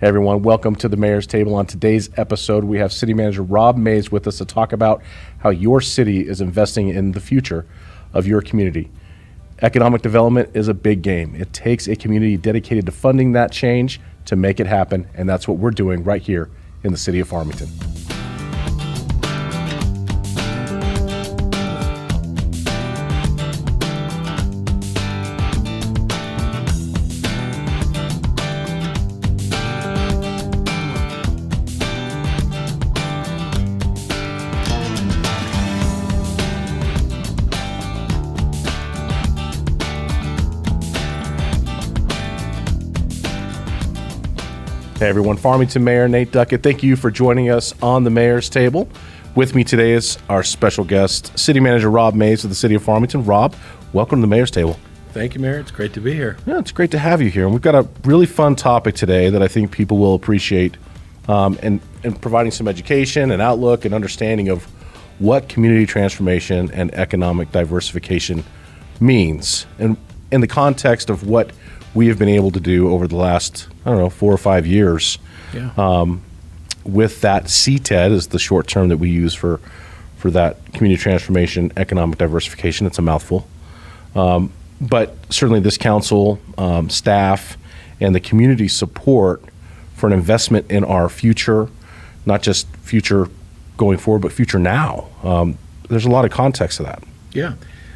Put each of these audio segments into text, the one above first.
Hey everyone, welcome to the Mayor's Table. On today's episode, we have City Manager Rob Mays with us to talk about how your city is investing in the future of your community. Economic development is a big game. It takes a community dedicated to funding that change to make it happen, and that's what we're doing right here in the city of Farmington. Hey everyone, Farmington Mayor Nate Duckett, thank you for joining us on the Mayor's Table. With me today is our special guest, City Manager Rob Mays of the City of Farmington. Rob, welcome to the Mayor's Table. Thank you, Mayor. It's great to be here. Yeah, it's great to have you here. And we've got a really fun topic today that I think people will appreciate, and providing some education and outlook and understanding of what community transformation and economic diversification means, and in the context of what we have been able to do over the last, 4 or 5 years. Yeah. With that CTED is the short term that we use for that community transformation, economic diversification. It's a mouthful. But certainly this council, staff, and the community support for an investment in our future, not just future going forward, but future now. There's a lot of context to that. Yeah.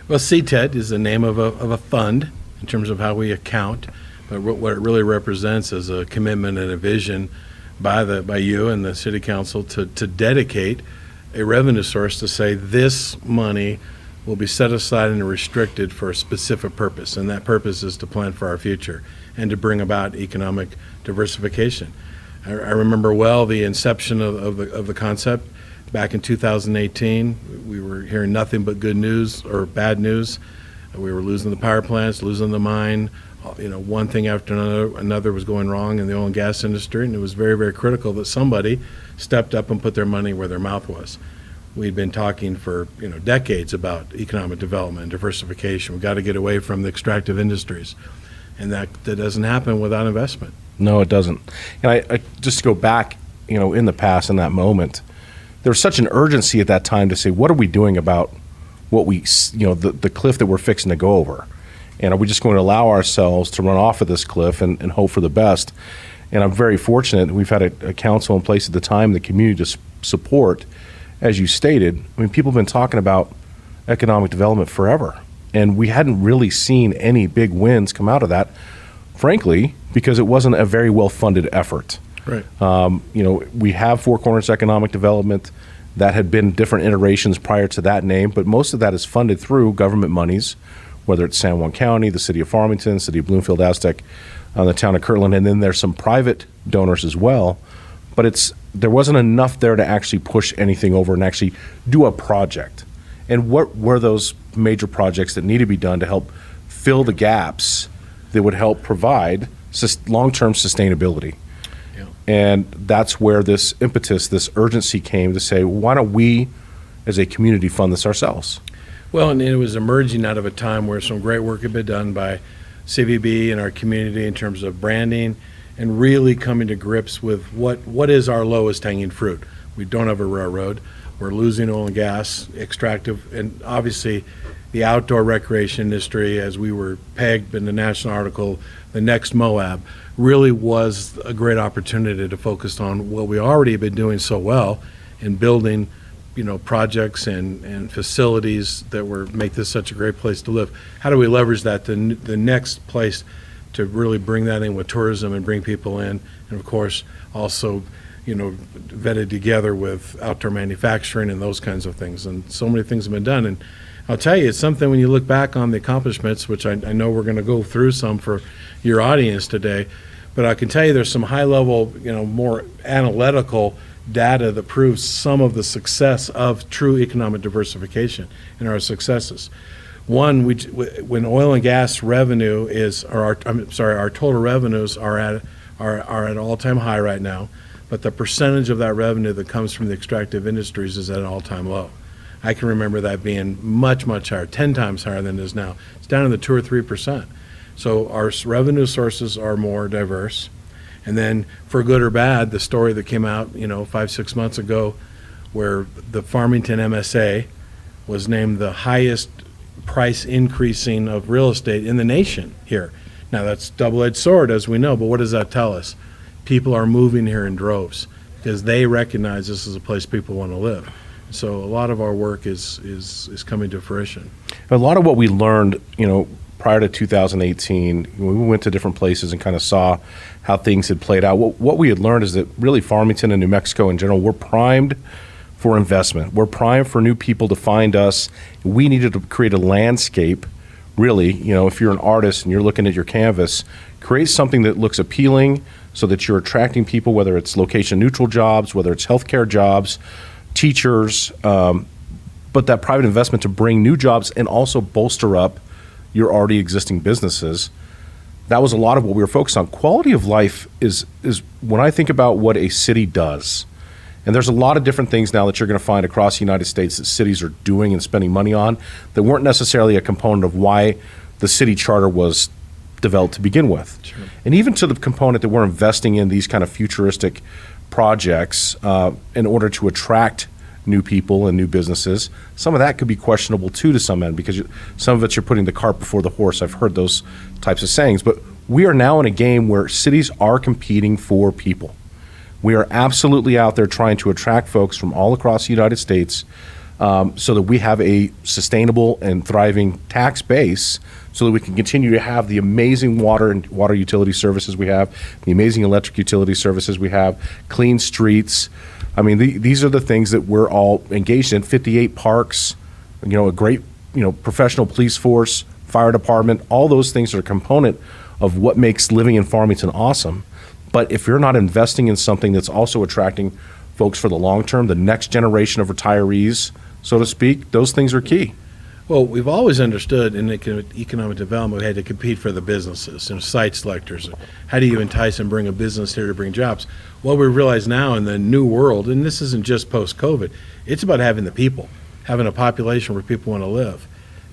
Well, CTED is the name of a fund in terms of how we account, but what it really represents is a commitment and a vision by you and the City Council to dedicate a revenue source to say this money will be set aside and restricted for a specific purpose, and that purpose is to plan for our future and to bring about economic diversification. I remember well the inception of the concept back in 2018. We were hearing nothing but good news or bad news. We were losing the power plants, losing the mine. One thing after another was going wrong in the oil and gas industry, and it was very, very critical that somebody stepped up and put their money where their mouth was. We'd been talking for decades about economic development and diversification. We've got to get away from the extractive industries, and that doesn't happen without investment. No, it doesn't. And I just to go back, in the past, in that moment, there was such an urgency at that time to say, what are we doing about what we, the cliff that we're fixing to go over? And are we just going to allow ourselves to run off of this cliff and hope for the best? And I'm very fortunate we've had a council in place at the time, the community to support, as you stated. I mean, people have been talking about economic development forever, and we hadn't really seen any big wins come out of that, frankly, because it wasn't a very well-funded effort. Right. We have Four Corners Economic Development. That had been different iterations prior to that name, but most of that is funded through government monies, whether it's San Juan County, the City of Farmington, City of Bloomfield, Aztec, the town of Kirtland, and then there's some private donors as well. But there wasn't enough there to actually push anything over and actually do a project. And what were those major projects that need to be done to help fill the gaps that would help provide long-term sustainability? And that's where this impetus, this urgency came to say, why don't we as a community fund this ourselves? Well, and it was emerging out of a time where some great work had been done by CVB and our community in terms of branding and really coming to grips with what is our lowest hanging fruit. We don't have a railroad. We're losing oil and gas, extractive, and obviously the outdoor recreation industry, as we were pegged in the national article, the next Moab, really was a great opportunity to focus on what we already have been doing so well in building, projects and facilities that make this such a great place to live. How do we leverage that to the next place to really bring that in with tourism and bring people in, and of course also vetted together with outdoor manufacturing and those kinds of things. And so many things have been done, and I'll tell you, it's something when you look back on the accomplishments, which I know we're going to go through some for your audience today, but I can tell you there's some high-level, more analytical data that proves some of the success of true economic diversification and our successes. One, when oil and gas revenue our total revenues are at an all-time high right now, but the percentage of that revenue that comes from the extractive industries is at an all-time low. I can remember that being much, much higher, 10 times higher than it is now. It's down in the 2 or 3%. So our revenue sources are more diverse. And then, for good or bad, the story that came out, 5-6 months ago, where the Farmington MSA was named the highest price increasing of real estate in the nation here. Now, that's double-edged sword, as we know, but what does that tell us? People are moving here in droves because they recognize this is a place people want to live. So a lot of our work is coming to fruition. A lot of what we learned, prior to 2018, when we went to different places and kind of saw how things had played out, what we had learned is that really Farmington and New Mexico in general, we're primed for investment. We're primed for new people to find us. We needed to create a landscape, really, if you're an artist and you're looking at your canvas, create something that looks appealing so that you're attracting people, whether it's location-neutral jobs, whether it's healthcare jobs, teachers, but that private investment to bring new jobs and also bolster up your already existing businesses. That was a lot of what we were focused on. Quality of life is when I think about what a city does, and there's a lot of different things now that you're going to find across the United States that cities are doing and spending money on that weren't necessarily a component of why the city charter was developed to begin with. Sure. And even to the component that we're investing in these kind of futuristic projects in order to attract new people and new businesses. Some of that could be questionable too to some end because some of it you're putting the cart before the horse. I've heard those types of sayings. But we are now in a game where cities are competing for people. We are absolutely out there trying to attract folks from all across the United States so that we have a sustainable and thriving tax base so that we can continue to have the amazing water and water utility services we have, the amazing electric utility services we have, clean streets. I mean, these are the things that we're all engaged in. 58 parks, a great, professional police force, fire department, all those things are a component of what makes living in Farmington awesome. But if you're not investing in something that's also attracting folks for the long term, the next generation of retirees, so to speak, those things are key. Well, we've always understood in economic development we had to compete for the businesses and site selectors. How do you entice and bring a business here to bring jobs? What we realize now in the new world, and this isn't just post-COVID, it's about having the people, having a population where people want to live.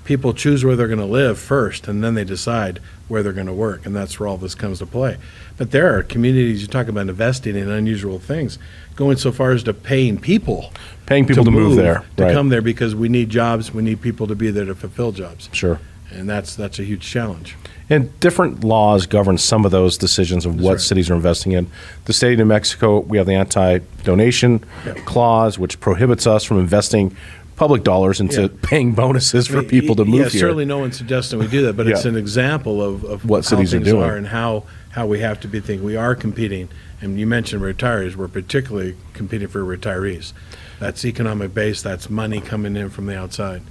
People choose where they're going to live first, and then they decide where they're going to work, and that's where all this comes to play. But there are communities, you talk about investing in unusual things, going so far as to paying people to move there, to come there because we need jobs, we need people to be there to fulfill jobs. Sure. And that's a huge challenge. And different laws govern some of those decisions of what cities are investing in. The state of New Mexico, we have the anti-donation clause, which prohibits us from investing public dollars into paying bonuses for people to move here. Certainly no one's suggesting we do that, but it's an example of what cities are doing and how we have to be thinking. We are competing, and you mentioned retirees. We're particularly competing for retirees. That's economic base. That's money coming in from the outside.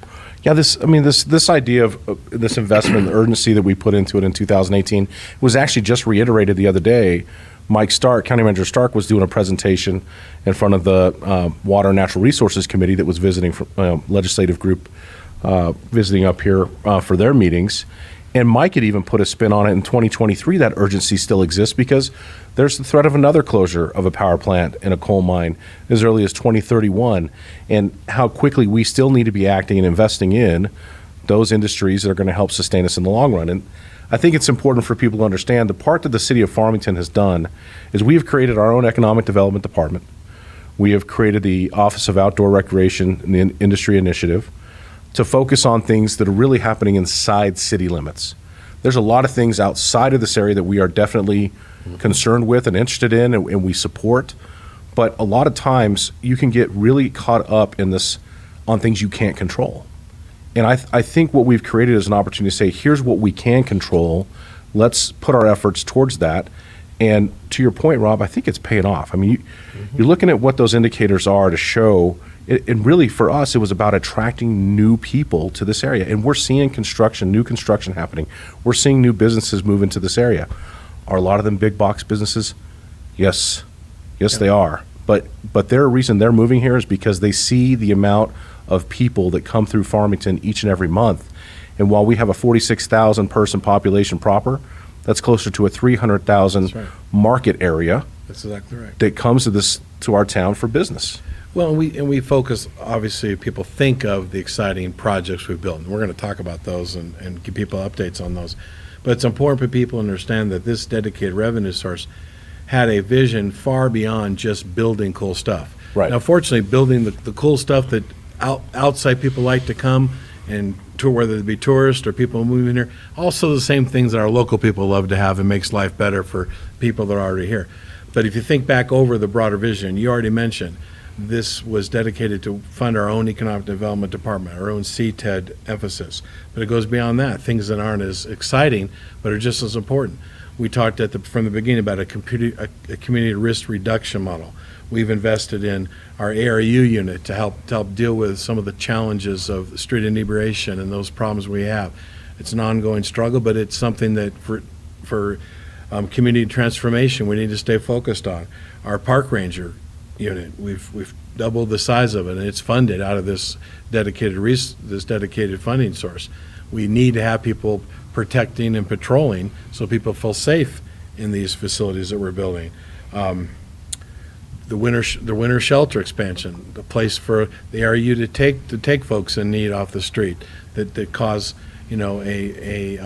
Yeah, this idea of this investment, the urgency that we put into it in 2018 was actually just reiterated the other day. Mike Stark, County Manager Stark, was doing a presentation in front of the Water and Natural Resources Committee that was visiting, legislative group visiting up here for their meetings. And Mike had even put a spin on it in 2023. That urgency still exists because there's the threat of another closure of a power plant in a coal mine as early as 2031, and how quickly we still need to be acting and investing in those industries that are going to help sustain us in the long run. And I think it's important for people to understand the part that the city of Farmington has done is we have created our own economic development department. We have created the Office of Outdoor Recreation and the Industry Initiative to focus on things that are really happening inside city limits. There's a lot of things outside of this area that we are definitely concerned with and interested in and we support, but a lot of times you can get really caught up in this on things you can't control. And I think what we've created is an opportunity to say, here's what we can control. Let's put our efforts towards that. And to your point, Rob, I think it's paying off. I mean, you're looking at what those indicators are to show, and really for us, it was about attracting new people to this area. And we're seeing new construction happening. We're seeing new businesses move into this area. Are a lot of them big box businesses? Yes, they are. But their reason they're moving here is because they see the amount of people that come through Farmington each and every month. And while we have a 46,000 person population proper, that's closer to a 300,000 market area. That's exactly right. That comes to our town for business. Well, and we focus, obviously, people think of the exciting projects we've built. And we're going to talk about those and give people updates on those. But it's important for people to understand that this dedicated revenue source had a vision far beyond just building cool stuff. Right. Now, fortunately, building the cool stuff that outside people like to come and tour, whether it be tourists or people moving here, also the same things that our local people love to have and makes life better for people that are already here. But if you think back over the broader vision, you already mentioned, this was dedicated to fund our own economic development department, our own CTED emphasis. But it goes beyond that, things that aren't as exciting, but are just as important. We talked from the beginning about a community risk reduction model. We've invested in our ARU unit to help deal with some of the challenges of street inebriation and those problems we have. It's an ongoing struggle, but it's something that for community transformation we need to stay focused on. Our park ranger unit, we've doubled the size of it, and it's funded out of this dedicated funding source. We need to have people protecting and patrolling so people feel safe in these facilities that we're building. The winter shelter expansion, the place for the RU to take folks in need off the street that cause a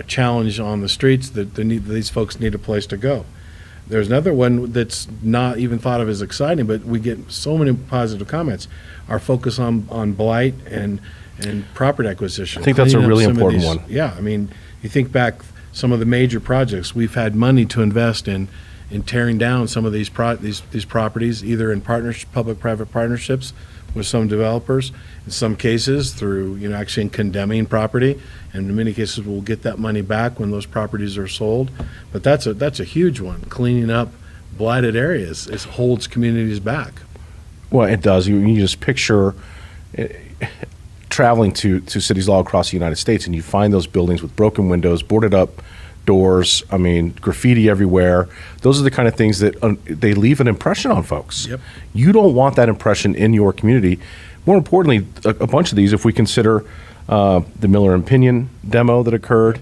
challenge on the streets that these folks need a place to go. There's another one that's not even thought of as exciting, but we get so many positive comments. Our focus on blight and property acquisition. I think that's a really important one. Yeah, I mean, you think back some of the major projects, we've had money to invest in tearing down some of these properties, either in public-private partnerships with some developers, in some cases through actually in condemning property, and in many cases we'll get that money back when those properties are sold. But that's a huge one. Cleaning up blighted areas, it holds communities back. Well, it does. You just picture traveling to cities all across the United States, and you find those buildings with broken windows, boarded up doors, graffiti everywhere. Those are the kind of things that they leave an impression on folks. Yep. You don't want that impression in your community. More importantly, a bunch of these, if we consider the Miller and Pinion demo that occurred,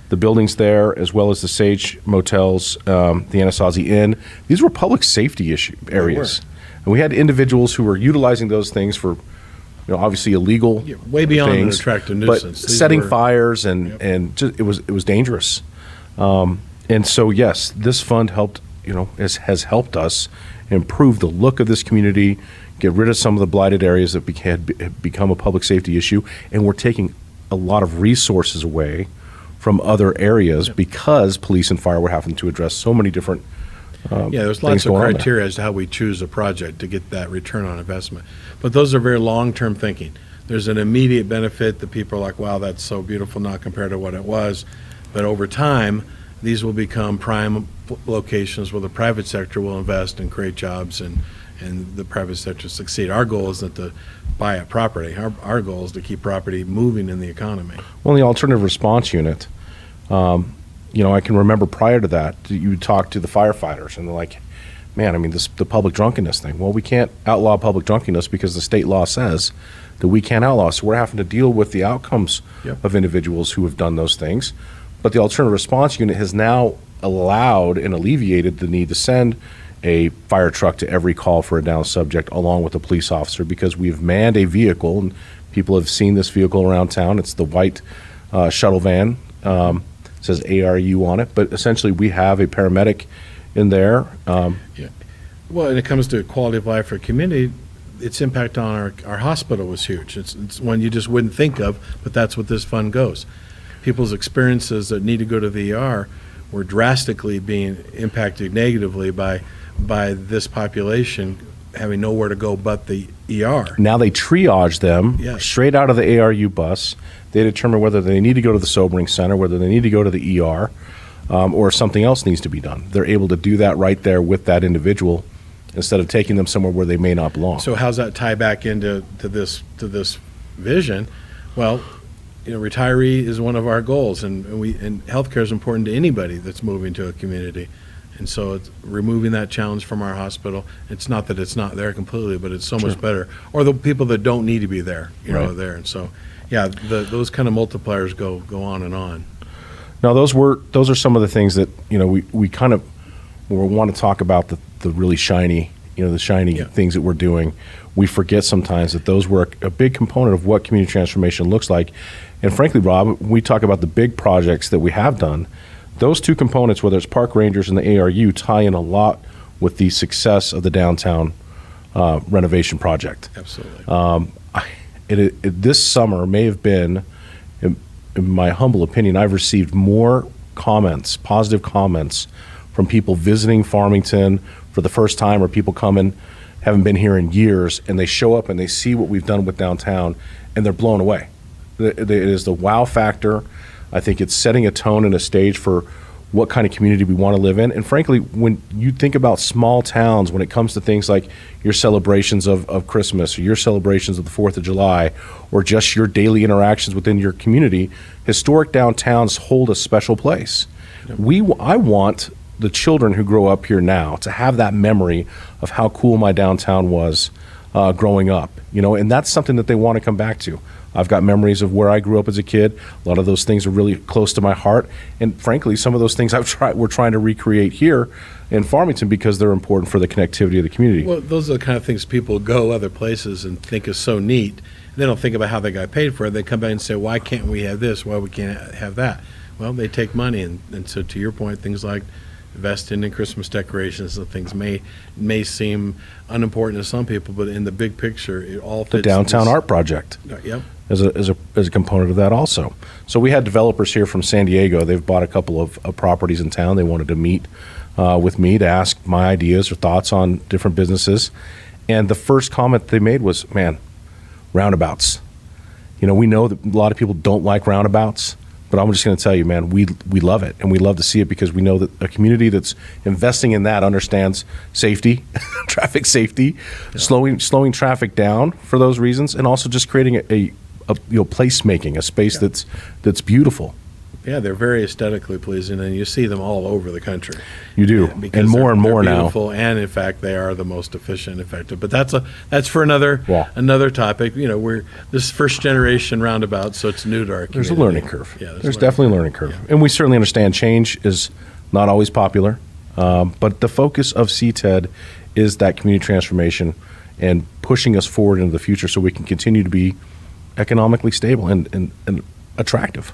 the buildings there, as well as the Sage Motels, the Anasazi Inn, these were public safety areas. And we had individuals who were utilizing those things for obviously illegal way beyond things, an attractive nuisance. But setting fires and just, it was dangerous. And so, yes, this fund has helped us improve the look of this community, get rid of some of the blighted areas that had become a public safety issue, and we're taking a lot of resources away from other areas because police and fire were having to address so many different there's lots of criteria as to how we choose a project to get that return on investment. But those are very long-term thinking. There's an immediate benefit that people are like, wow, that's so beautiful, not compared to what it was. But over time, these will become prime locations where the private sector will invest and create jobs and the private sector succeed. Our goal isn't to buy a property. Our goal is to keep property moving in the economy. Well, the alternative response unit, I can remember prior to that, you talk to the firefighters and they're like, man, the public drunkenness thing. Well, we can't outlaw public drunkenness because the state law says that we can't outlaw. So we're having to deal with the outcomes of individuals who have done those things. But the alternative response unit has now allowed and alleviated the need to send a fire truck to every call for a downed subject along with a police officer, because we've manned a vehicle, and people have seen this vehicle around town. It's the white shuttle van. It says ARU on it, but essentially we have a paramedic in there. Well, when it comes to quality of life for community, its impact on our hospital was huge. It's one you just wouldn't think of, but that's what this fund goes. People's experiences that need to go to the ER were drastically being impacted negatively by this population having nowhere to go but the ER. Now they triage them straight out of the ARU bus. They determine whether they need to go to the sobering center, whether they need to go to the ER, or something else needs to be done. They're able to do that right there with that individual instead of taking them somewhere where they may not belong. So how's that tie back into this vision? Well, retiree is one of our goals, and healthcare is important to anybody that's moving to a community. And so it's removing that challenge from our hospital. It's not that it's not there completely, but it's so much better. Or the people that don't need to be there, are there. And so, those kind of multipliers go on and on. Now, those are some of the things that we kind of want to talk about the really shiny, the shiny things that we're doing. We forget sometimes that those were a big component of what community transformation looks like. And frankly, Rob, we talk about the big projects that we have done. those two components, whether it's park rangers and the ARU, tie in a lot with the success of the downtown renovation project. Absolutely. This summer may have been, in my humble opinion, I've received more comments, positive comments, from people visiting Farmington for the first time, or people coming, haven't been here in years, and they show up and they see what we've done with downtown, and they're blown away. It is the wow factor. I think it's setting a tone and a stage for what kind of community we want to live in. And frankly, when you think about small towns, when it comes to things like your celebrations of Christmas, or your celebrations of the 4th of July, or just your daily interactions within your community, historic downtowns hold a special place. Yep. I want the children who grow up here now to have that memory of how cool my downtown was growing up, and that's something that they want to come back to. I've got memories of where I grew up as a kid. A lot of those things are really close to my heart, and frankly, some of those things we're trying to recreate here in Farmington because they're important for the connectivity of the community. Well, those are the kind of things people go other places and think is so neat. They don't think about how they got paid for it. They come back and say, why can't we have this? Why we can't have that? Well, they take money, and so to your point, things like investing in Christmas decorations and things may seem unimportant to some people, but in the big picture, it all fits. The downtown art project. Yep. As a component of that also. So we had developers here from San Diego. They've bought a couple of properties in town. They wanted to meet with me to ask my ideas or thoughts on different businesses. And the first comment they made was, man, roundabouts. We know that a lot of people don't like roundabouts, but I'm just going to tell you, man, we love it, and we love to see it because we know that a community that's investing in that understands safety, traffic safety, slowing traffic down for those reasons, and also just creating a placemaking, a space that's beautiful. Yeah, they're very aesthetically pleasing, and you see them all over the country. You do, and more they're now. Beautiful, and in fact, they are the most efficient and effective. But that's for another topic. We're this first generation roundabout, so it's new to our community. There's a learning curve. Yeah, there's definitely a learning curve, and we certainly understand change is not always popular. But the focus of CTED is that community transformation and pushing us forward into the future, so we can continue to be economically stable and attractive.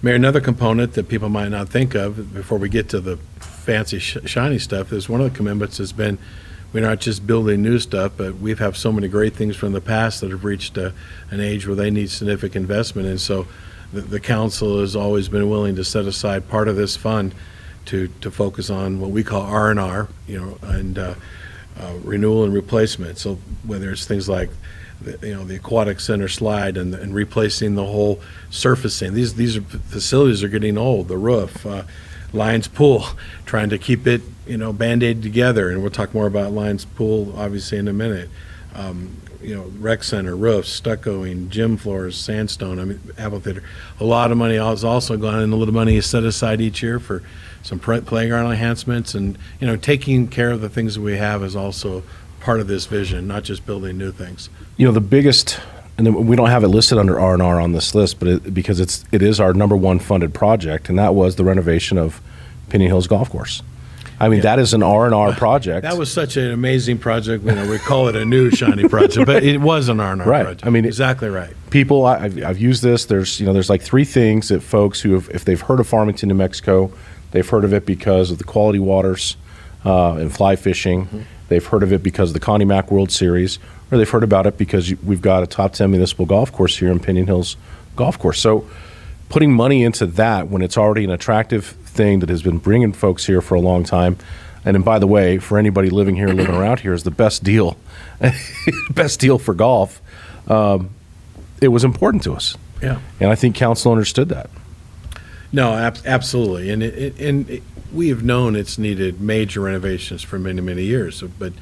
Mayor, another component that people might not think of before we get to the fancy, shiny stuff is one of the commitments has been we're not just building new stuff, but we have so many great things from the past that have reached an age where they need significant investment. And so the council has always been willing to set aside part of this fund to focus on what we call R&R, and renewal and replacement. So whether it's things like the aquatic center slide and replacing the whole surfacing. These facilities are getting old. The roof, Lions Pool, trying to keep it band-aid together, and we'll talk more about Lions Pool obviously in a minute. Rec center, roofs, stuccoing, gym floors, sandstone. Amphitheater. A lot of money has also gone in. A little money is set aside each year for some playground enhancements, and taking care of the things that we have is also part of this vision, not just building new things. The biggest, and then we don't have it listed under R&R on this list, but because it is our number one funded project, and that was the renovation of Pinion Hills Golf Course. That is an R&R project. That was such an amazing project. We call it a new shiny project, but it was an R&R project. Exactly right. People, I've used this. There's like three things that folks who have, if they've heard of Farmington, New Mexico, they've heard of it because of the quality waters and fly fishing. Mm-hmm. They've heard of it because of the Connie Mack World Series, or they've heard about it because we've got a top 10 municipal golf course here in Pinion Hills Golf Course. So putting money into that when it's already an attractive thing that has been bringing folks here for a long time, and then by the way, for anybody living here, living around here, is the best deal, best deal for golf. It was important to us. Yeah. And I think council understood that. No, absolutely. And we have known it's needed major renovations for many, many years. But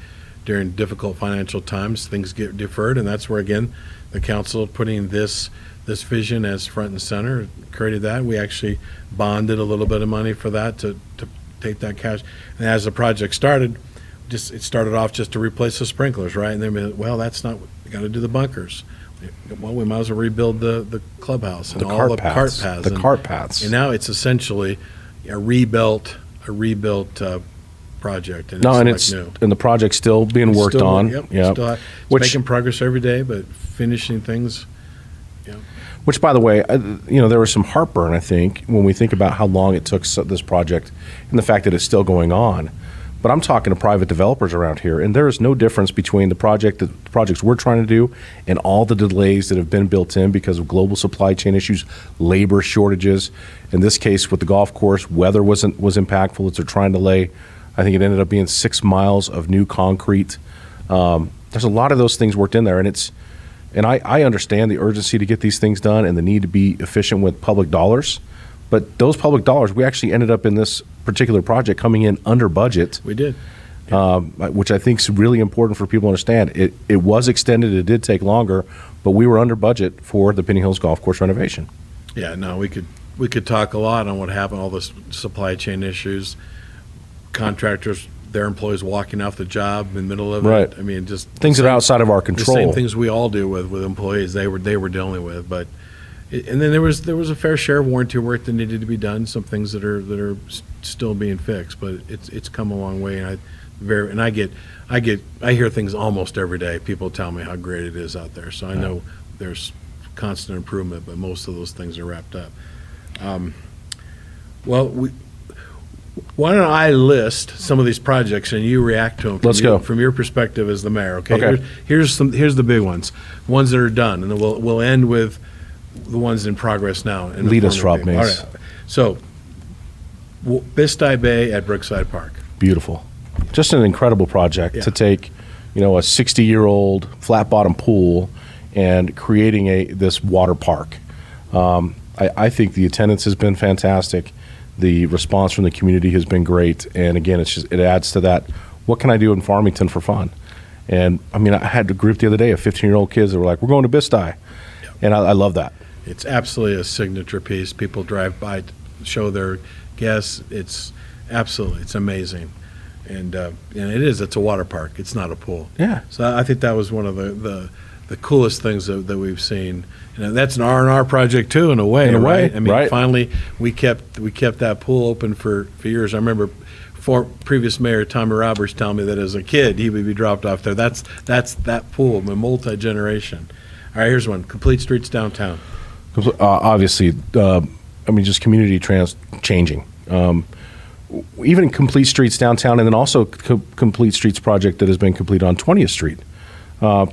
during difficult financial times, things get deferred. And that's where, again, the council putting this vision as front and center created that. We actually bonded a little bit of money for that to take that cash. And as the project started, it started off just to replace the sprinklers, right? And then, that's not, we got to do the bunkers. Well, we might as well rebuild the clubhouse and all the cart paths. The cart paths. And now it's essentially a rebuilt project. And the project's still being worked on. Yep. Still making progress every day, but finishing things. Yeah. Which, by the way, there was some heartburn, I think, when we think about how long it took this project and the fact that it's still going on. But I'm talking to private developers around here, and there is no difference between the projects we're trying to do and all the delays that have been built in because of global supply chain issues, labor shortages. In this case, with the golf course, weather was impactful as they're trying to lay. I think it ended up being 6 miles of new concrete. There's a lot of those things worked in there, and I understand the urgency to get these things done and the need to be efficient with public dollars. But those public dollars, we actually ended up in this particular project coming in under budget. We did. Which I think is really important for people to understand. It was extended. It did take longer, but we were under budget for the Penny Hills Golf Course renovation. Yeah, no, we could talk a lot on what happened, all the supply chain issues, contractors, their employees walking off the job in the middle of Right. it. I mean, just Things that are outside of our control. The same things we all do with employees. They were dealing with, but and then there was a fair share of warranty work that needed to be done. Some things that are still being fixed, but it's come a long way. And I hear things almost every day. People tell me how great it is out there. So I know there's constant improvement, but most of those things are wrapped up. Why don't I list some of these projects and you react to them? Let's go. From your perspective as the mayor. Okay. Okay. Here's the big ones that are done, and then we'll end with the ones in progress now. Lead us, Rob Mace. All right. So, Bisti Bay at Brookside Park. Beautiful. Just an incredible project to take, a 60-year-old flat bottom pool and creating this water park. I think the attendance has been fantastic. The response from the community has been great, and again, it adds to that. What can I do in Farmington for fun? And I mean, I had a group the other day of 15-year-old kids that were like, "We're going to Bisti," and I love that. It's absolutely a signature piece. People drive by, show their guests. It's amazing, and it's a water park. It's not a pool. Yeah. So I think that was one of the coolest things that we've seen. And that's an R&R project too, in a way. Right? I mean, finally we kept that pool open for years. I remember previous mayor Tommy Roberts telling me that as a kid he would be dropped off there. That's that pool, a multi-generation. All right, here's one: Complete Streets Downtown. Obviously, just community changing. Even Complete Streets Downtown, and then also Complete Streets project that has been completed on 20th Street.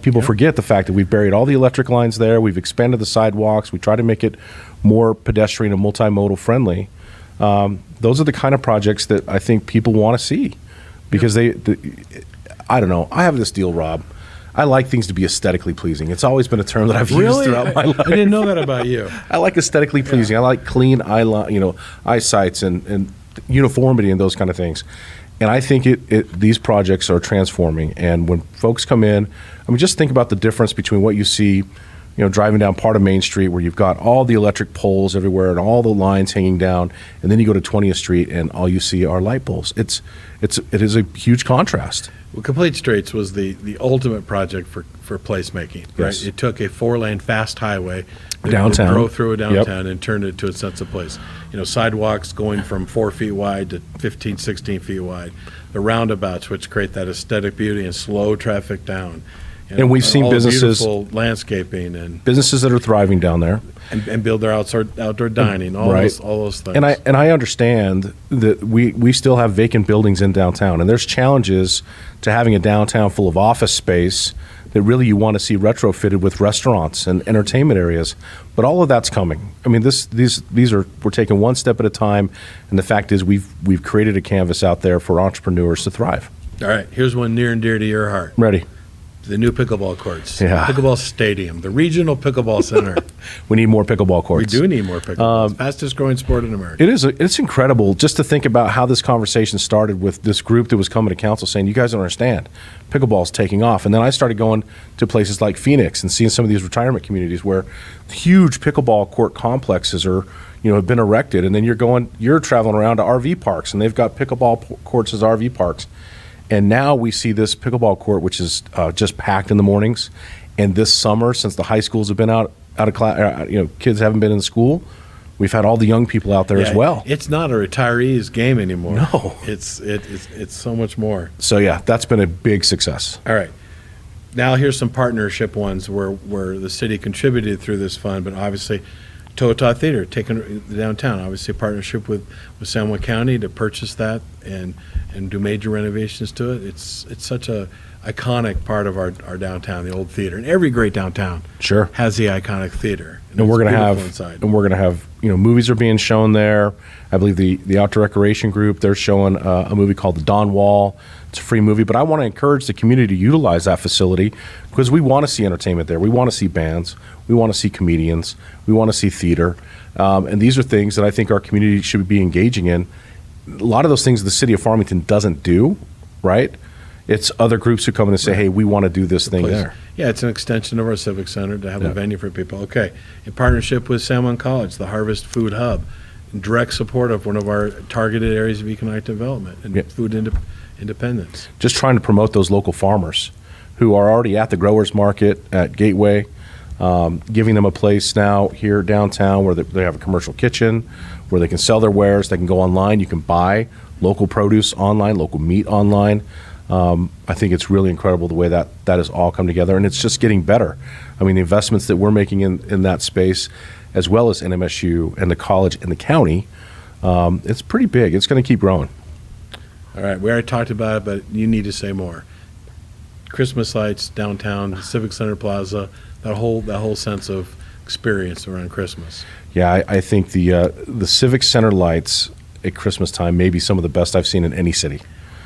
People forget the fact that we've buried all the electric lines there. We've expanded the sidewalks. We try to make it more pedestrian and multimodal friendly. Those are the kind of projects that I think people want to see because I don't know. I have this deal, Rob. I like things to be aesthetically pleasing. It's always been a term that I've used throughout my life. I didn't know that about you. I like aesthetically pleasing. I like clean eyesights and uniformity and those kind of things. And I think these projects are transforming. And when folks come in, just think about the difference between what you see, driving down part of Main Street where you've got all the electric poles everywhere and all the lines hanging down, and then you go to 20th Street and all you see are light poles. It is a huge contrast. Well, Complete Streets was the ultimate project for placemaking. Yes. Right? It took a 4-lane fast highway downtown, drove through a downtown, and turned it to a sense of place. Sidewalks going from 4 feet wide to 15, 16 feet wide. The roundabouts, which create that aesthetic beauty and slow traffic down. And we've seen businesses, beautiful landscaping and businesses that are thriving down there, and build their outdoor dining, all those things. And I understand that we still have vacant buildings in downtown, and there's challenges to having a downtown full of office space that really you want to see retrofitted with restaurants and entertainment areas. But all of that's coming. We're taking one step at a time, and the fact is we've created a canvas out there for entrepreneurs to thrive. All right, here's one near and dear to your heart. Ready. The new pickleball courts. Yeah. Pickleball stadium, the regional pickleball center. We need more pickleball courts. We do need more pickleball. Fastest growing sport in America. It's incredible just to think about how this conversation started with this group that was coming to council saying, you guys don't understand, pickleball's taking off. And then I started going to places like Phoenix and seeing some of these retirement communities where huge pickleball court complexes are, have been erected. And then you're traveling around to RV parks and they've got pickleball courts as RV parks. And now we see this pickleball court, which is just packed in the mornings. And this summer, since the high schools have been out of class, kids haven't been in school, we've had all the young people out there as well. It's not a retirees game anymore. No. It's so much more. So, yeah, that's been a big success. All right. Now here's some partnership ones where the city contributed through this fund, but obviously Totowa Theater taking the downtown, obviously a partnership with San Juan County to purchase that and do major renovations to it. It's such a iconic part of our downtown, the old theater, and every great downtown Sure. has the iconic theater. And we're it's going to beautiful have, inside. and we're going to have, movies are being shown there. I believe the Outdoor Recreation Group, they're showing a movie called The Dawn Wall. It's a free movie, but I want to encourage the community to utilize that facility because we want to see entertainment there. We want to see bands. We want to see comedians. We want to see theater. And these are things that I think our community should be engaging in. A lot of those things the city of Farmington doesn't do, right? It's other groups who come in and say, hey, we want to do this thing there. Yeah, it's an extension of our civic center to have Yeah. a venue for people. Okay, in partnership with San Juan College, the Harvest Food Hub, in direct support of one of our targeted areas of economic development and Yeah. food independence. Just trying to promote those local farmers who are already at the growers market at Gateway, giving them a place now here downtown where they have a commercial kitchen, where they can sell their wares. They can go online. You can buy local produce online, local meat online. I think it's really incredible the way that has all come together, and it's just getting better. I mean, the investments that we're making in that space, as well as NMSU and the college and the county, it's pretty big. It's going to keep growing. All right, we already talked about it, but you need to say more. Christmas lights downtown, the Civic Center Plaza, that whole sense of experience around Christmas. Yeah, I think the Civic Center lights at Christmas time may be some of the best I've seen in any city.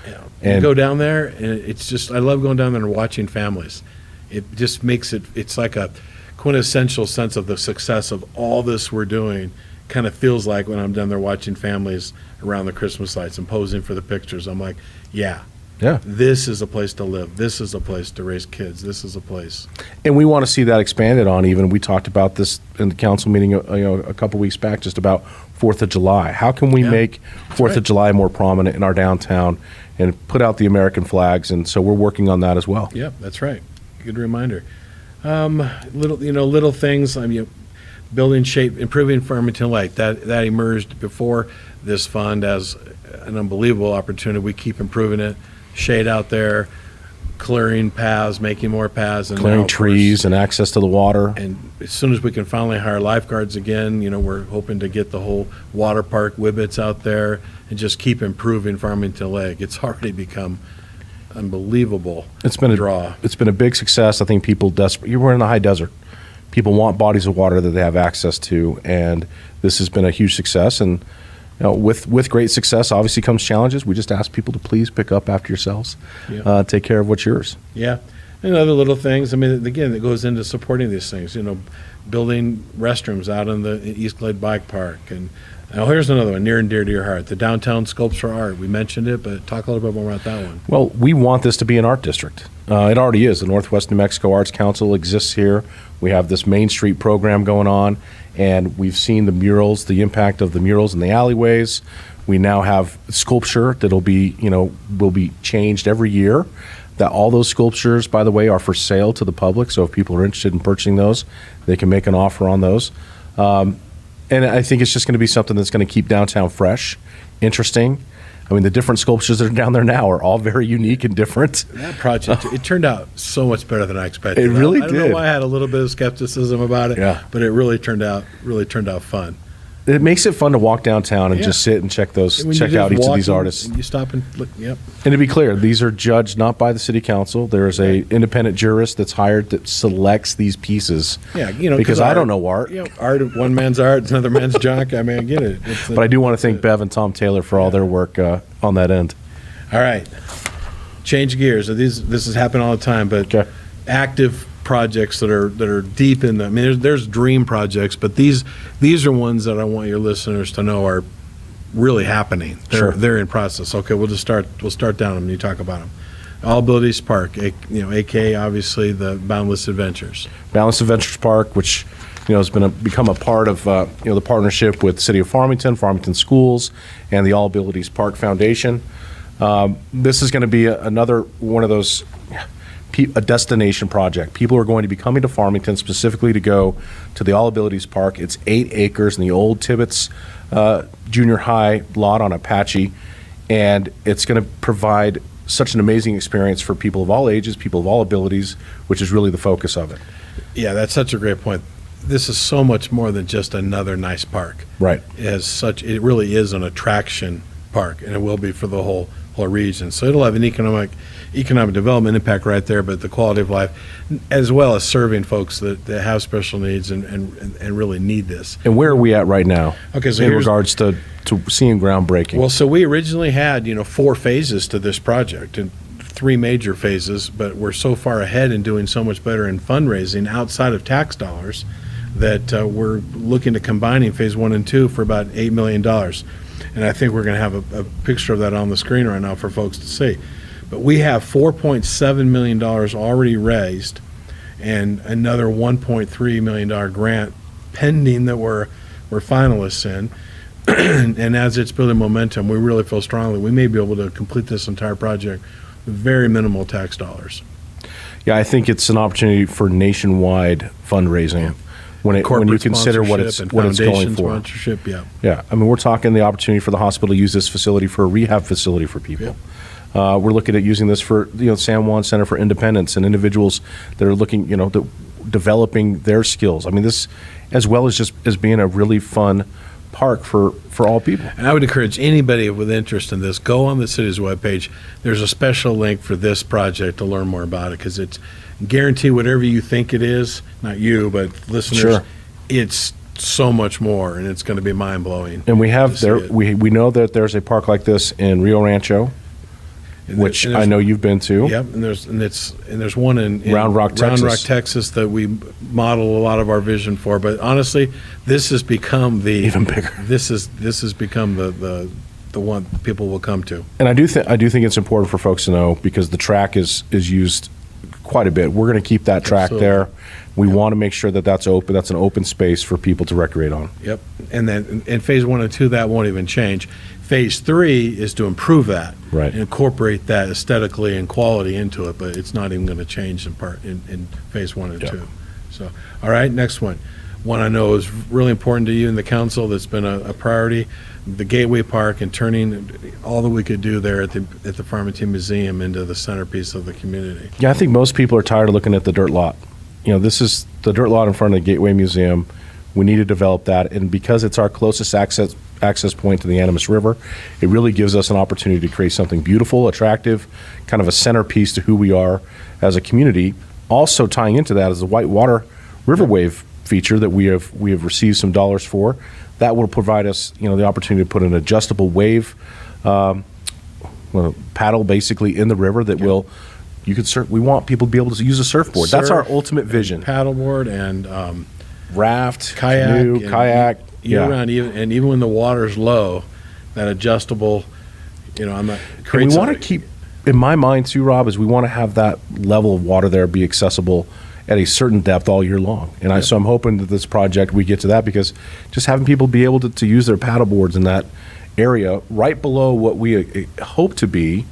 Yeah. And- you go down there, and it's just, I love going down there and watching families. It just makes it's like a quintessential sense of the success of all this we're doing. Kind of feels like when I'm down there watching families around the Christmas lights and posing for the pictures. I'm like, yeah, this is a place to live. This is a place to raise kids. This is a place. And we want to see that expanded on. Even we talked about this in the council meeting, a couple weeks back, just about 4th of July. How can we make 4th of July more prominent in our downtown and put out the American flags? And so we're working on that as well. Yep, that's right. Good reminder. Little things. I mean, building shape, improving Farmington Light. That emerged before this fund as an unbelievable opportunity. We keep improving it. Shade out there, clearing paths, making more paths, and Clearing now, of trees course, and access to the water. and as soon as we can finally hire lifeguards again, we're hoping to get the whole water park Wibbits out there and just keep improving Farmington Lake. It's already become unbelievable. It's been draw. It's been a big success. I think people we're in the high desert. People want bodies of water that they have access to, and this has been a huge success. And with great success, obviously comes challenges. We just ask people to please pick up after yourselves, take care of what's yours. Yeah, and other little things. I mean, again, it goes into supporting these things. Building restrooms out in the East Glade Bike Park. And now here's another one near and dear to your heart: the downtown Sculpts for Art. We mentioned it, but talk a little bit more about that one. Well, we want this to be an art district. It already is. The Northwest New Mexico Arts Council exists here. We have this Main Street program going on, and we've seen the murals, the impact of the murals in the alleyways. We now have sculpture that'll be, will be changed every year. That all those sculptures, by the way, are for sale to the public. So if people are interested in purchasing those, they can make an offer on those. And I think it's just going to be something that's going to keep downtown fresh, interesting. I mean, the different sculptures that are down there now are all very unique and different. That project, it turned out so much better than I expected. It really I don't did. know why I had a little bit of skepticism about it, but it really turned out fun. It makes it fun to walk downtown and Yeah. just sit and check When you check just out each of walk these in artists. and you stop and look. Yep. And to be clear, these are judged not by the city council. There is a independent jurist that's hired that selects these pieces. Yeah, because I don't know art. Art, one man's art, another man's junk. I mean, I get it. But I do want to thank Bev and Tom Taylor for all their work on that end. All right, change gears. So this has happened all the time, but active projects that are deep in the. I mean, there's dream projects, but these are ones that I want your listeners to know are really happening. They're in process. Okay, we'll start down them and you talk about them. All Abilities Park, aka obviously the Boundless Adventures. Boundless Adventures Park, which has become a part of the partnership with the City of Farmington, Farmington Schools, and the All Abilities Park Foundation. This is going to be another one of those, a destination project. People are going to be coming to Farmington specifically to go to the All Abilities Park. It's 8 acres in the old Tibbetts Junior High lot on Apache, and it's going to provide such an amazing experience for people of all ages, people of all abilities, which is really the focus of it. Yeah, that's such a great point. This is so much more than just another nice park. Right. It really is an attraction park, and it will be for the whole region. So it'll have an economic development impact right there, but the quality of life, as well as serving folks that have special needs and really need this. And where are we at right now? Okay, so in regards to seeing groundbreaking? Well, so we originally had 4 phases to this project, and 3 major phases, but we're so far ahead and doing so much better in fundraising outside of tax dollars that we're looking at combining phase 1 and 2 for about $8 million. And I think we're going to have a picture of that on the screen right now for folks to see. But we have $4.7 million already raised and another $1.3 million grant pending that we're finalists in. And as it's building momentum, we really feel strongly we may be able to complete this entire project with very minimal tax dollars. Yeah, I think it's an opportunity for nationwide fundraising. When you consider what it's going for. Sponsorship, yeah. Yeah, I mean, we're talking the opportunity for the hospital to use this facility for a rehab facility for people. Yeah. We're looking at using this for San Juan Center for Independence and individuals that are looking, developing their skills. I mean, this, as well as just as being a really fun park for all people. And I would encourage anybody with interest in this, go on the city's webpage. There's a special link for this project to learn more about it, because it's guarantee whatever you think it is, not you, but listeners, sure, it's so much more, and it's going to be mind-blowing. And we have we know that there's a park like this in Rio Rancho, which I know you've been to. Yep, and there's one in Round Rock, Texas that we model a lot of our vision for. But honestly, this has become even bigger. This has become the one people will come to. And I do think it's important for folks to know, because the track is used quite a bit. We're going to keep that track there. We want to make sure that that's open. That's an open space for people to recreate on. Yep. And then in phase 1 and 2, that won't even change. Phase 3 is to improve that, right, and incorporate that aesthetically and quality into it, but it's not even going to change in phase 1 and 2. So, all right, next one. One I know is really important to you and the council that's been a priority, the Gateway Park, and turning all that we could do there at the Farmington Museum into the centerpiece of the community. Yeah, I think most people are tired of looking at the dirt lot. This is the dirt lot in front of the Gateway Museum. We need to develop that, and because it's our closest access point to the Animas River, it really gives us an opportunity to create something beautiful, attractive, kind of a centerpiece to who we are as a community. Also tying into that is the whitewater river wave feature that we have received some dollars for. That will provide us, the opportunity to put an adjustable wave paddle basically in the river that will. We want people to be able to use a surfboard. That's our ultimate vision. Paddleboard and raft, kayak, year-round, even when the water's low, that adjustable. I'm not. And we want to keep, in my mind too, Rob, is we want to have that level of water there be accessible at a certain depth all year long. And so I'm hoping that this project we get to that, because just having people be able to use their paddle boards in that area right below what we hope to be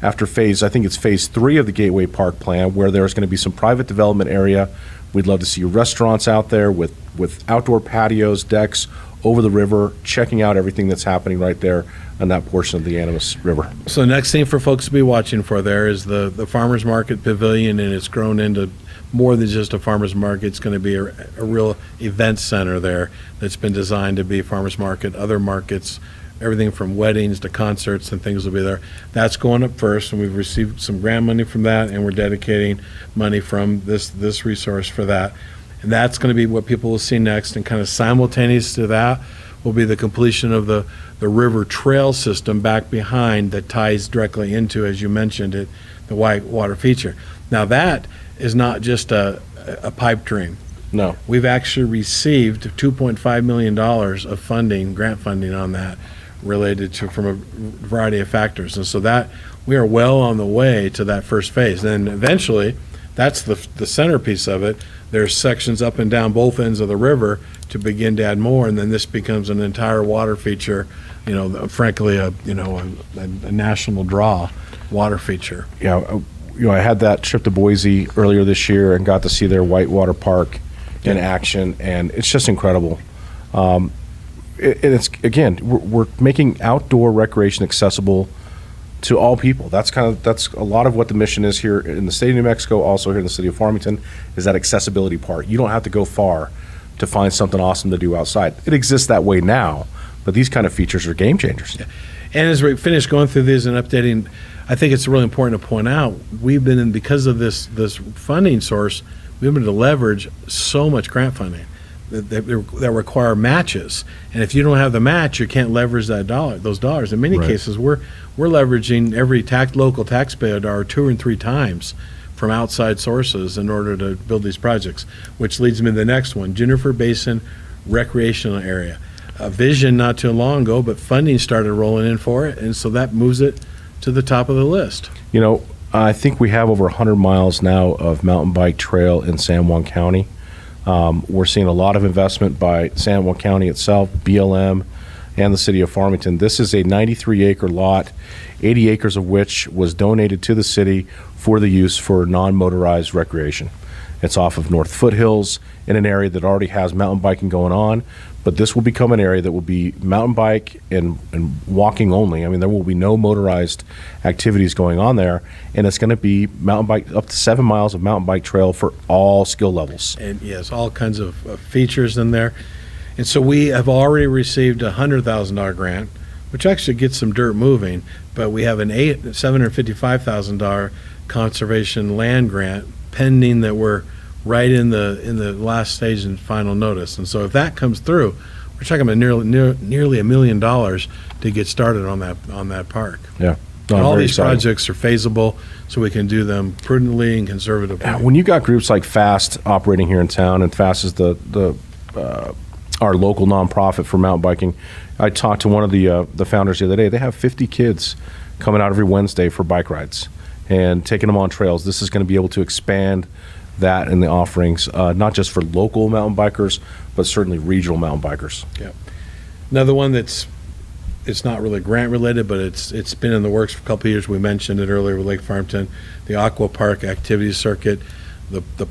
after phase 3 of the Gateway Park plan, where there's going to be some private development area. We'd love to see restaurants out there with outdoor patios, decks over the river, checking out everything that's happening right there on that portion of the Animas River. So the next thing for folks to be watching for there is the Farmers Market Pavilion, and it's grown into more than just a farmers market. It's going to be a real event center there that's been designed to be farmers market, other markets, everything from weddings to concerts and things will be there. That's going up first, and we've received some grant money from that, and we're dedicating money from this resource for that. And that's going to be what people will see next, and kind of simultaneous to that will be the completion of the river trail system back behind that ties directly into, as you mentioned it, the whitewater feature. Now that is not just a pipe dream. No. We've actually received $2.5 million of funding, grant funding on that, related to from a variety of factors. And so that we are well on the way to that first phase. Then eventually, that's the centerpiece of it. There's sections up and down both ends of the river to begin to add more, and then this becomes an entire water feature, frankly, a national draw water feature. Yeah, I had that trip to Boise earlier this year and got to see their whitewater park in action, and it's just incredible. And it's, again, we're making outdoor recreation accessible to all people. That's a lot of what the mission is here in the state of New Mexico, also here in the city of Farmington, is that accessibility part. You don't have to go far to find something awesome to do outside. It exists that way now, but these kind of features are game changers. Yeah. And as we finish going through these and updating, I think it's really important to point out, we've been in, because of this funding source, we've been able to leverage so much grant funding that require matches. And if you don't have the match, you can't leverage those dollars. In many cases, we're leveraging every local taxpayer dollar 2 and 3 times from outside sources in order to build these projects, which leads me to the next one, Juniper Basin Recreational Area. A vision not too long ago, but funding started rolling in for it, and so that moves it to the top of the list. You know, I think we have over 100 miles now of mountain bike trail in San Juan County. We're seeing a lot of investment by San Juan County itself, BLM, and the city of Farmington. This is a 93-acre lot, 80 acres of which was donated to the city for the use for non-motorized recreation. It's off of North Foothills in an area that already has mountain biking going on, but this will become an area that will be mountain bike and walking only. I mean, there will be no motorized activities going on there, and it's going to be mountain bike, up to 7 miles of mountain bike trail for all skill levels. And yes, all kinds of features in there. And so we have already received a $100,000 grant, which actually gets some dirt moving, but we have an $755,000 conservation land grant pending that we're right in the last stage and final notice. And so if that comes through, we're talking about nearly $1 million to get started on that park. Yeah. And all these projects are feasible, so we can do them prudently and conservatively. When you got groups like FAST operating here in town, and FAST is our local nonprofit for mountain biking. I talked to one of the founders the other day. They have 50 kids coming out every Wednesday for bike rides and taking them on trails. This is going to be able to expand that in the offerings, not just for local mountain bikers, but certainly regional mountain bikers. Yeah. Another one it's not really grant related, but it's been in the works for a couple of years. We mentioned it earlier with Lake Farmington, the Aqua Park Activity Circuit. The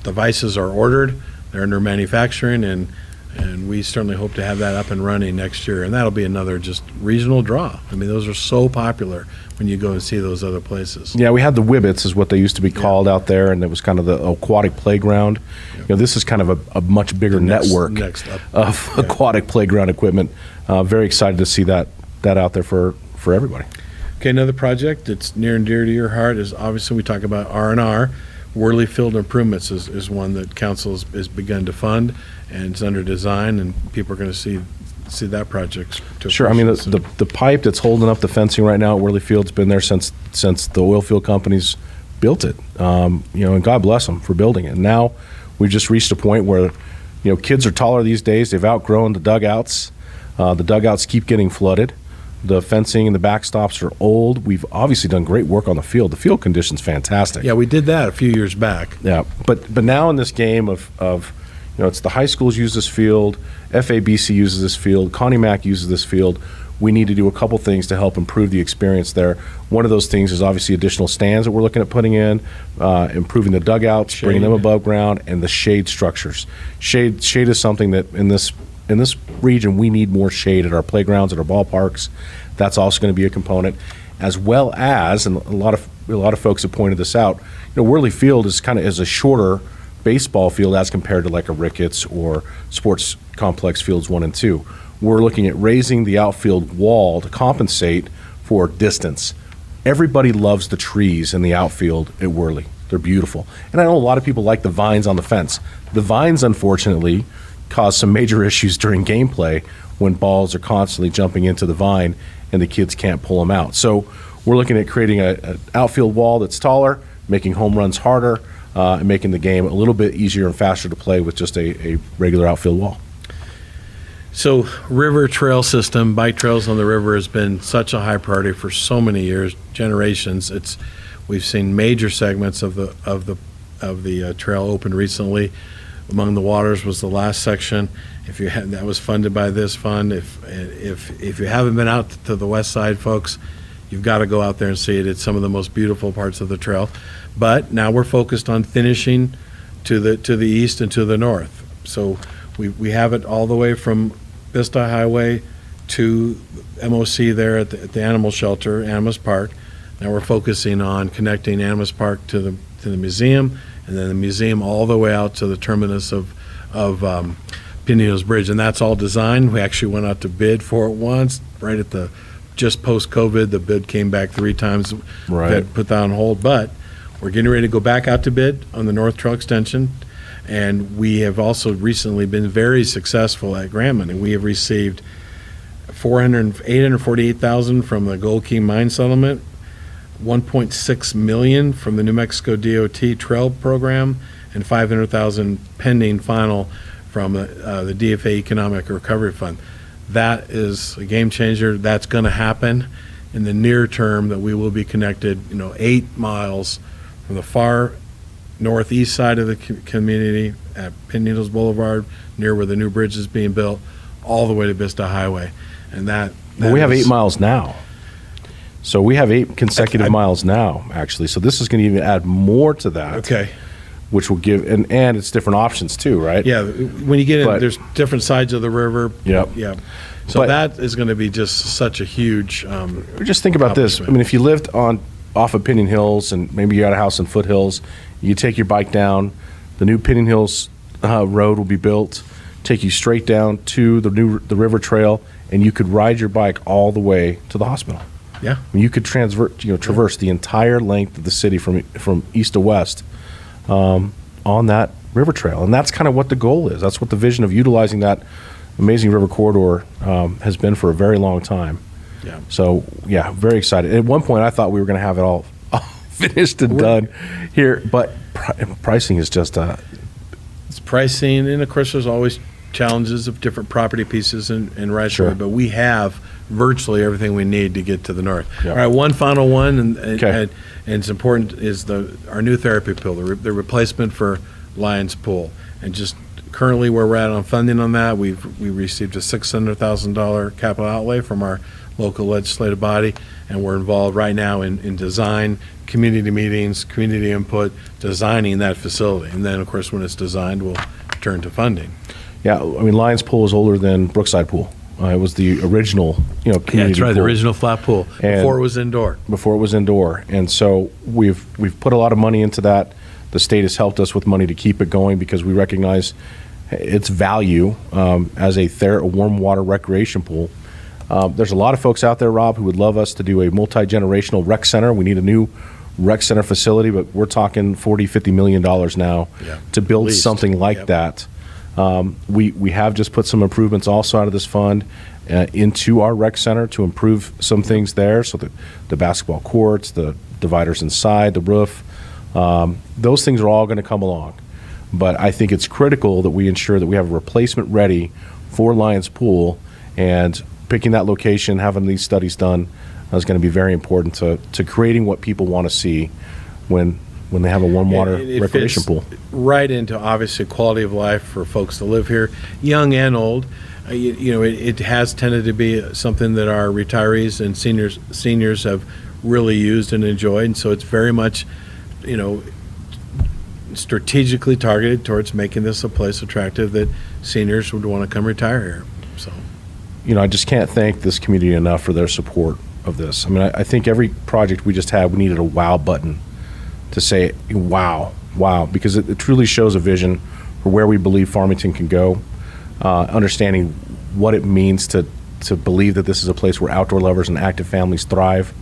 devices are ordered. They're under manufacturing, and we certainly hope to have that up and running next year. And that'll be another just regional draw. I mean, those are so popular when you go and see those other places. Yeah, we had the Wibbits, is what they used to be called out there, and it was kind of the aquatic playground. You know, this is kind of a much bigger network of aquatic playground equipment. Very excited to see that out there for everybody. Okay, another project that's near and dear to your heart is, obviously we talk about R&R. Worley Field improvements is one that council has begun to fund, and it's under design, and people are going to see that project. Sure. I mean, the pipe that's holding up the fencing right now at Worley Field's been there since the oil field companies built it. And God bless them for building it. And now we've just reached a point where, kids are taller these days. They've outgrown the dugouts. The dugouts keep getting flooded. The fencing and the backstops are old. We've obviously done great work on the field. The field condition's fantastic. Yeah, we did that a few years back. Yeah, but now in this game of it's the high schools use this field, FABC uses this field, Connie Mack uses this field. We need to do a couple things to help improve the experience there. One of those things is obviously additional stands that we're looking at putting in, improving the dugouts, bringing them above ground, and the shade structures. Shade is something that in this region we need more shade at our playgrounds, at our ballparks. That's also going to be a component, as well as, and a lot of folks have pointed this out. Worley Field is a shorter baseball field as compared to like a Ricketts or Sports Complex Fields 1 and 2. We're looking at raising the outfield wall to compensate for distance. Everybody loves the trees in the outfield at Worley. They're beautiful. And I know a lot of people like the vines on the fence. The vines, unfortunately, cause some major issues during gameplay when balls are constantly jumping into the vine and the kids can't pull them out. So we're looking at creating an outfield wall that's taller, making home runs harder, and making the game a little bit easier and faster to play with just a regular outfield wall. So river trail system, bike trails on the river has been such a high priority for so many years, generations. We've seen major segments of the trail open recently. Among the Waters was the last section. That was funded by this fund. If you haven't been out to the west side, folks, you've got to go out there and see it. It's some of the most beautiful parts of the trail. But now we're focused on finishing to the east and to the north. So we have it all the way from Bisti Highway to MOC there at the animal shelter, Animas Park. Now we're focusing on connecting Animas Park to the museum, and then the museum all the way out to the terminus of Pineios Bridge, and that's all designed. We actually went out to bid for it once, right at the just post-COVID. The bid came back 3 times. Right. We had to put that on hold, but we're getting ready to go back out to bid on the North Trail extension, and we have also recently been very successful at grant money. We have received $848,000 from the Gold Key Mine Settlement, $1.6 million from the New Mexico DOT Trail Program, and $500,000 pending final from the DFA Economic Recovery Fund. That is a game changer. That's going to happen in the near term, that we will be connected, 8 miles from the far northeast side of the community at Pineios Boulevard, near where the new bridge is being built, all the way to Bisti Highway. And that we have 8 miles now. So we have 8 consecutive miles now, actually. So this is going to even add more to that. Okay. Which will give, and it's different options too, right? Yeah, when you get in, there's different sides of the river. Yep. Yeah. So that is going to be just such a huge just think about this. I mean, if you lived off of Pinion Hills, and maybe you got a house in Foothills, you take your bike down, the new Pinion Hills road will be built, take you straight down to the river trail, and you could ride your bike all the way to the hospital. Yeah. I mean, you could traverse the entire length of the city from east to west on that river trail. And that's kind of what the goal is. That's what the vision of utilizing that amazing river corridor has been for a very long time. Yeah. So, yeah, very excited. At one point, I thought we were going to have it all finished and done here, but pricing is just it's pricing, and of course there's always challenges of different property pieces and rights. Sure. But we have virtually everything we need to get to the north. Yep. All right, one final one, and it's important, is our new therapy pool, the replacement for Lions Pool. And just currently where we're at on funding on that, we received a $600,000 capital outlay from our local legislative body, and we're involved right now in design, community meetings, community input, designing that facility. And then, of course, when it's designed, we'll turn to funding. Yeah, I mean, Lions Pool is older than Brookside Pool. It was the original, community that's right, pool. the original flat pool, before it was indoor. Before it was indoor. And so we've put a lot of money into that. The state has helped us with money to keep it going, because we recognize its value as a warm water recreation pool. There's a lot of folks out there, Rob, who would love us to do a multi-generational rec center. We need a new rec center facility, but we're talking $40-50 million now to build something like that. We have just put some improvements also out of this fund into our rec center to improve some things there. So the basketball courts, the dividers inside, the roof, those things are all going to come along. But I think it's critical that we ensure that we have a replacement ready for Lions Pool, and picking that location, having these studies done is going to be very important to creating what people want to see when they have a warm water recreation pool. Right into, obviously, quality of life for folks that live here, young and old. It has tended to be something that our retirees and seniors have really used and enjoyed, and so it's very much, strategically targeted towards making this a place attractive that seniors would want to come retire here. So, I just can't thank this community enough for their support of this. I mean, I think every project we just had, we needed a wow button to say, wow, because it truly shows a vision for where we believe Farmington can go, understanding what it means to believe that this is a place where outdoor lovers and active families thrive.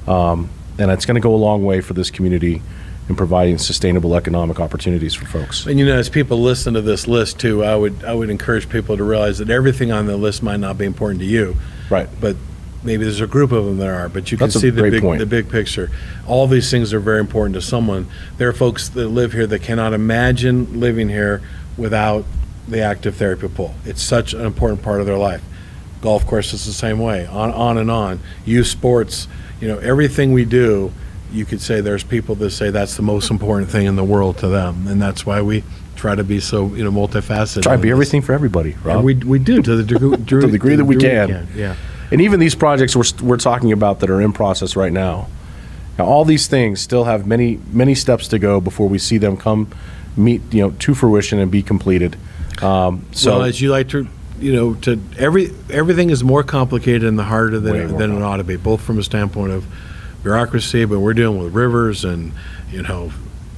And it's going to go a long way for this community in providing sustainable economic opportunities for folks. And as people listen to this list too, I would encourage people to realize that everything on the list might not be important to you. Right. But maybe there's a group of them that are, but you can see the big picture. All these things are very important to someone. There are folks that live here that cannot imagine living here without the active therapy pool. It's such an important part of their life. Golf course is the same way, on and on. Youth sports, everything we do, you could say there's people that say that's the most important thing in the world to them, and that's why we try to be so multifaceted. Try to be everything for everybody, Rob. And we do to the degree that we can. Yeah. And even these projects we're talking about that are in process right now, all these things still have many steps to go before we see them come meet to fruition and be completed. So, as you like to everything is more complicated and harder Way more than it ought to be, both from a standpoint of bureaucracy, but we're dealing with rivers and,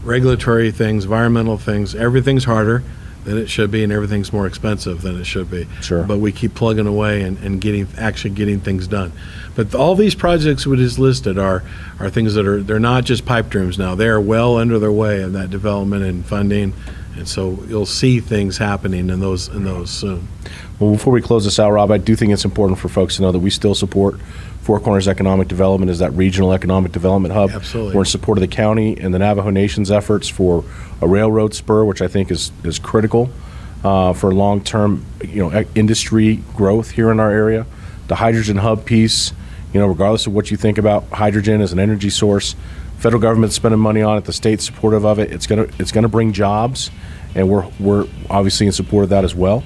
regulatory things, environmental things. Everything's harder than it should be, and everything's more expensive than it should be. Sure. But we keep plugging away and getting things done. But all these projects we just listed are things they're not just pipe dreams now. They are well under their way in that development and funding, and so you'll see things happening in those soon. Well, before we close this out, Rob, I do think it's important for folks to know that we still support Four Corners Economic Development as that regional economic development hub. Absolutely. We're in support of the county and the Navajo Nation's efforts for a railroad spur, which I think is critical for long-term industry growth here in our area. The hydrogen hub piece, regardless of what you think about hydrogen as an energy source, federal government's spending money on it, the state's supportive of it. It's gonna bring jobs, and we're obviously in support of that as well.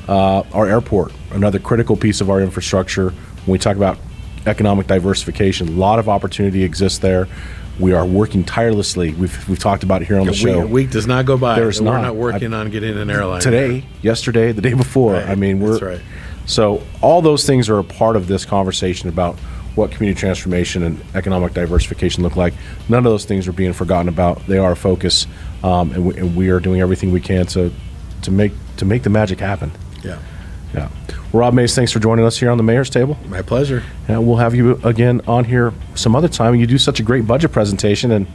Our airport, another critical piece of our infrastructure. When we talk about economic diversification, a lot of opportunity exists there. We are working tirelessly. We've talked about it here on the show. A week does not go by. There's We're not. not working on getting an airline. Today, yesterday, the day before. Right. I mean, That's right. So all those things are a part of this conversation about what community transformation and economic diversification look like. None of those things are being forgotten about. They are a focus, and we are doing everything we can to make the magic happen. Yeah. Yeah. Rob Mays, thanks for joining us here on the Mayor's Table. My pleasure. And we'll have you again on here some other time. You do such a great budget presentation, and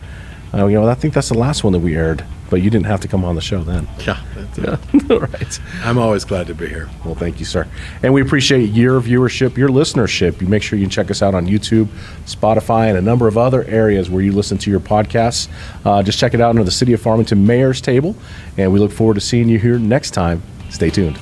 I think that's the last one that we aired, but you didn't have to come on the show then. Yeah. That's it. All right. I'm always glad to be here. Well, thank you, sir. And we appreciate your viewership, your listenership. You make sure you check us out on YouTube, Spotify, and a number of other areas where you listen to your podcasts. Just check it out under the City of Farmington Mayor's Table, and we look forward to seeing you here next time. Stay tuned.